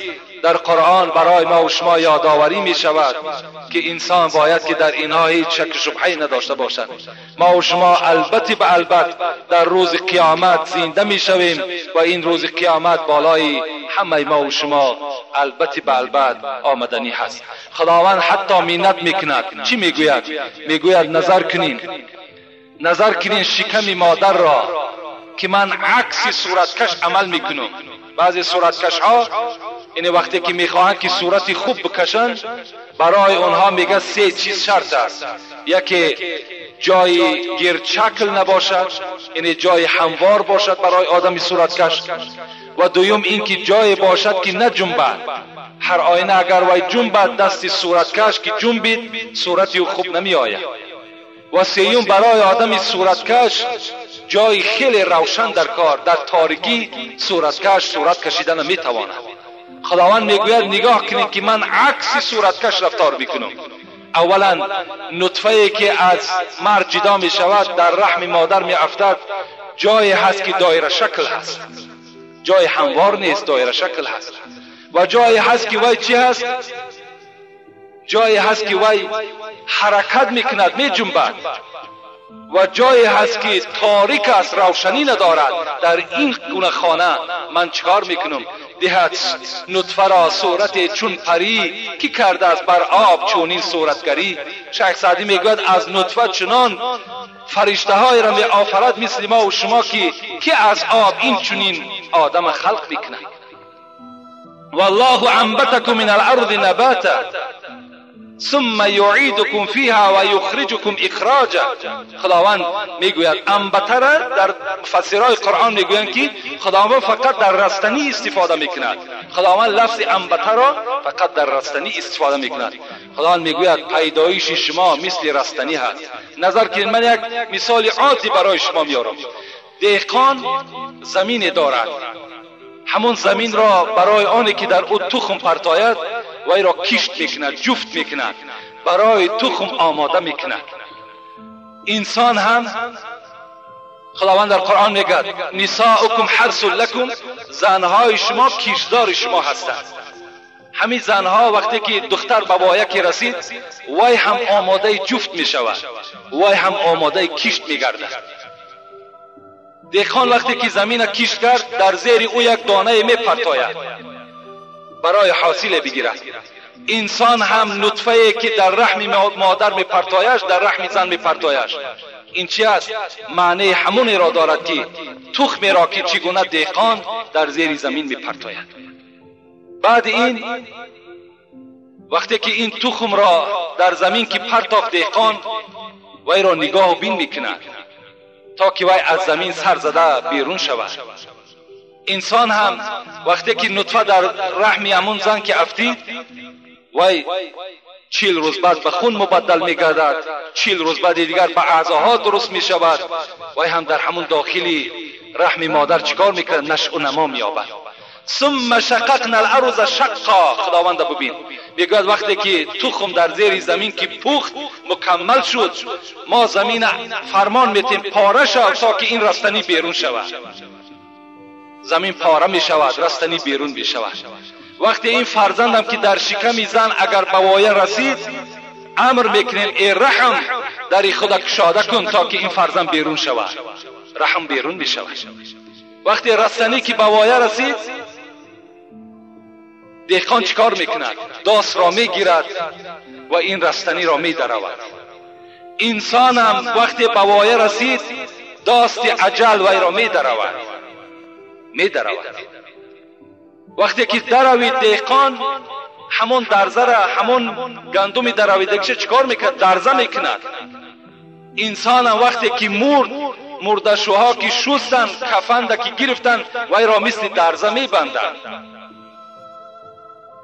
در قرآن برای ما و شما یادآوری می شود که انسان باید که در اینها هیچ شک شبهه‌ای نداشته باشد. ما و شما البته به البته در روز قیامت زنده می شویم و این روز قیامت بالای همه ما و شما البته به البته آمدنی هست. خداوند حتی منت میکند. چی میگوید؟ میگوید نظر کنین شکم مادر را که من عکس صورتکش عمل میکنم. بعضی صورتکش ها این وقتی که میخواهند که صورتی خوب بکشند، برای اونها میگه 3 چیز شرط است. یکی جای گیرچکل نباشد، یعنی جای هموار باشد برای آدمی صورتکش، و دوم این که جای باشد که نه جنبد. هر آینه اگر وای جنبد دست صورتکش که جنبید صورتی خوب نمی آید. و سیوم برای آدمی صورتکش جای خیلی روشن در کار، در تاریکی صورتکش صورت کشیدن نمی تواند. خداوند میگوید نگاه کنید که من عکس صورتکش رفتار میکنم. اولا نطفه‌ای که از مرد جدا می شود در رحم مادر می افتد، جایی هست که دایره شکل هست، جای هموار نیست، دایره شکل هست. و جایی هست که وای چی هست؟ جایی هست که وای حرکت میکند، می جنبد. و جایی هست که تاریک است، روشنی ندارد. در این گونه خانه من چکار میکنم؟ دهد نطفه را صورت چون پری که کرده است بر آب چونین صورتگری. شیخ سعدی میگوید از نطفه چنان فرشته های را می آفرد مثل ما و شما که از آب این چونین آدم خلق میکنه. والله انبتکم من الارض نباتا ثم یعیدکم فیها و یخرجکم اخراجا. خداوند میگوید انبته را در فسرهای قرآن میگویند که خداوند فقط در رستنی استفاده میکند. خداوند لفظ انبته را فقط در رستنی استفاده میکند. خداوند میگوید پیدایش شما مثل رستنی هست. نظر کنید، من یک مثال عادی برای شما میارم. دهقان زمین دارد، همون زمین را برای آنی که در او تخم پرتاید و ای را کشت میکند، جفت میکند، برای تخم آماده میکند. انسان هم خداوند در قرآن میگه نساؤکم حرث لکم، زنهای شما کشتزار شما هستند. همین زنها وقتی که دختر به وایک رسید وای هم آماده جفت میشود، وای هم آماده کشت میگردد. دهقان وقتی که زمین کشت کرد در زیر او یک دانه میپرتاید برای حاصل بگیرد. انسان هم نطفه‌ای که در رحم مادر میپرتایش در رحم زن میپرتایش. این چی است؟ معنی همون را دارد که تخم را که چگونه دهقان در زیر زمین میپرتاید. بعد این وقتی که این تخم را در زمین که پرتافت دهقان وی را نگاه و بین میکند تا که وی از زمین سر زده بیرون شود. انسان هم وقتی که نطفه در رحم همون زن که افتید وی 40 روز بعد به خون مبدل میگردد، 40 روز بعد دیگر به اعضاها درست میشود. وی هم در همون داخلی رحم مادر چیکار میکند؟ نشأ و نما مییابد. ثم شققنا الارض شقا. خداوند ببین میگوید وقتی که تخم در زیر زمین که پخت مکمل شد، ما زمین فرمان میتیم پاره شود تا که این رستنی بیرون شود. زمین پاره می شود، رستنی بیرون می شود. وقتی این فرزندم که در شکم زن اگر به وایه رسید امر میکنیم ای رحم در خود کشاده کن تا که این فرزند بیرون شود. رحم بیرون می شود. وقتی رستنی که به وایه رسید دهقان چیکار میکند؟ داس را میگیرد و این رستنی را میدرود. انسان هم وقتی به وایه رسید داست اجل وی را میدرود. وقتی که دروید دهقان همون درزه را، همون گندم درویده که چیکار میکند؟ درزه میکند. انسان هم وقتی که مردشوها که شستن کفند که گرفتن وی را مثل درزه میبندند.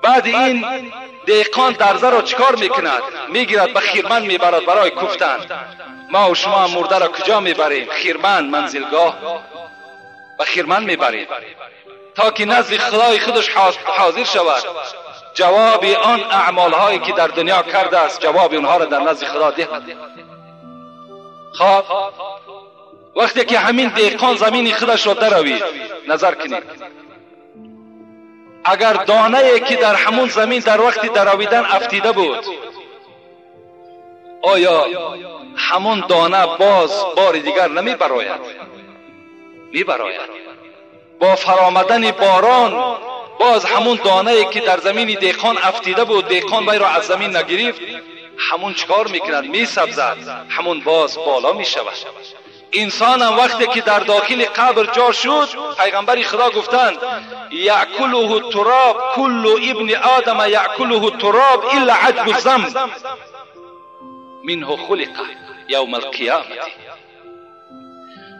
بعد این دهقان درزه را چیکار میکند؟ میگیرد به خیرمند میبرد برای کفتن. ما و شما مرده را کجا میبریم؟ خیرمند، منزلگاه. به خیرمند میبریم تا که نزد خدای خودش حاضر شود. جواب آن اعمال هایی که در دنیا کرده است جواب اونها را در نزد خدا دهد. خب وقتی که همین دهقان زمین خودش را دروید، نظر کنید اگر دانه ای که در همون زمین در وقت درویدن افتیده بود، آیا همون دانه باز بار دیگر نمی براید؟ می براید. با فرامدن باران باز همون دانه ای که در زمین دهقان افتیده بود، دهقان وی را از زمین نگرفت، همون چکار میکند؟ می سبزد، همون باز بالا می شود. انسان هم وقتی که در داخل قبر جا شد، پیغمبر خدا گفتند یأکله التراب، کل ابن آدم یأکله التراب الا عجب الذنب منه خلق یوم القیامه.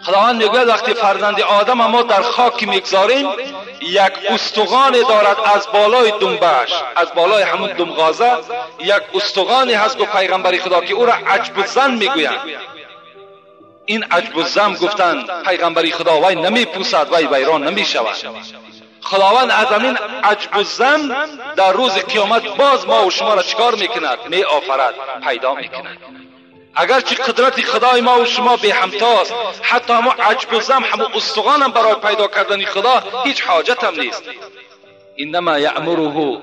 خداوند میگوید وقتی فرزند آدم ما در خاک میگذاریم، یک استخوان دارد از بالای دنبش، از بالای همون دمغازه یک استخوانی هست، گفت پیغمبر خدا که او را عجب الذنب میگویند. این عجب الذنب گفتند پیغمبر خدا وی نمیپوسد، وی ویران نمیشود. خداوند از همین عجب الذنب در روز قیامت باز ما و شما را چکار میکند؟ می آفرد، پیدا میکند. اگرچه قدرت خدای ما و شما به همتاست، حتی همون عجب الذنب، همون استخوان هم برای پیدا کردن خدا هیچ حاجت هم نیست. انما یأمره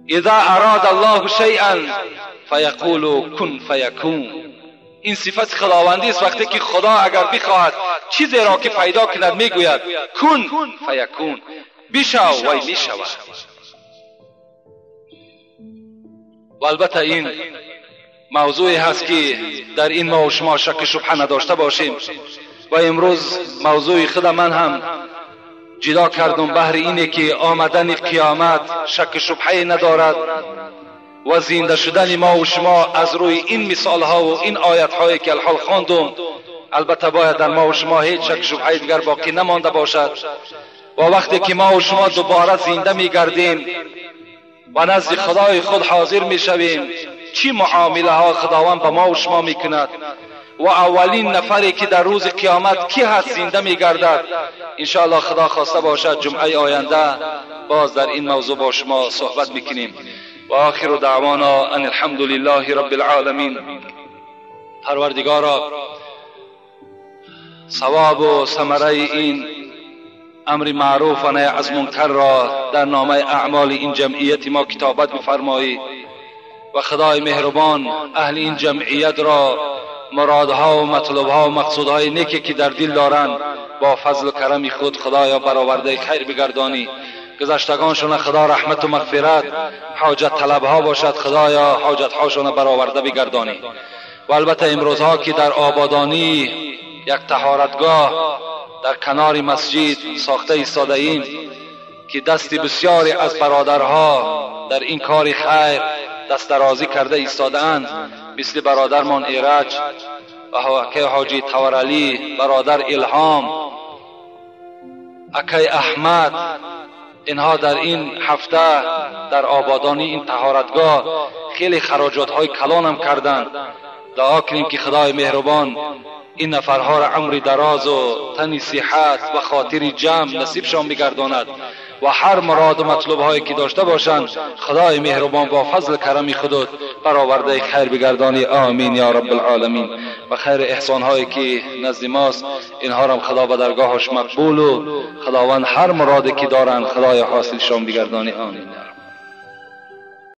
اذا اراد الله شیئا فیقول کن فیکون. این صفت خداوندی است. وقتی که خدا اگر بخواهد چیزی را که پیدا کند میگوید کن فیکون، بشو وی میشود. و البته این موضوعی هست که در این ما و شما شک شبهه نداشته باشیم. و امروز موضوع خود من هم جدا کردم بهر اینه که آمدن قیامت شک شبهه ندارد و زنده شدن ما و شما از روی این مثال ها و این آیت هایی که الحال خواندم، البته باید در ما و شما هیچ شک شبهه دیگر باقی نمانده باشد. و وقتی که ما و شما دوباره زنده میگردیم و نزد خدای خود حاضر میشویم، چی معامله ها خداوند با ما و شما میکند و اولین نفری که در روز قیامت کی هست زنده میگردد، انشاءالله خدا خواسته باشد جمعه آینده باز در این موضوع با شما صحبت میکنیم. و آخر دعوانا ان الحمد لله رب العالمین. پروردگارا ثواب و ثمره این امر معروف و نهی از منکر را در نامه اعمال این جمعیت ما کتابت بفرمایی و خدای مهربان اهل این جمعیت را مرادها و مطلبها و مقصودهای نیکی که در دل دارند با فضل و کرم خود خدایا برآورده خیر بگردانی. گذشتگانشون خدا رحمت و مغفرت، حاجت طلبها باشد خدایا حاجت هاشون برآورده بگردانی. و البته امروزها که در آبادانی یک طهارتگاه در کنار مسجد ساخته ایستاده ایم که دست بسیاری از برادرها در این کار خیر دست درازی کرده ایستاده اند، مثل برادرمان ایرج و اکی حاجی تورعلی، برادر الهام، اکی احمد. اینها در این هفته در آبادانی این طهارتگاه خیلی خراجات های کلان هم کردند. دعا کنیم که خدای مهربان این نفرها را عمر دراز و تن صحت و خاطر جمع نصیبشان بگرداند و هر مراد و مطلوب هایی که داشته باشند خدای مهربان با فضل کرم خودت برآورده خیر بگردانی. آمین یا رب العالمین. و خیر احسان هایی که نزد ماست اینها را خدا به درگاهش مقبول و خداوند هر مرادی که دارند خدای حاصلشان بگردانی. آمین.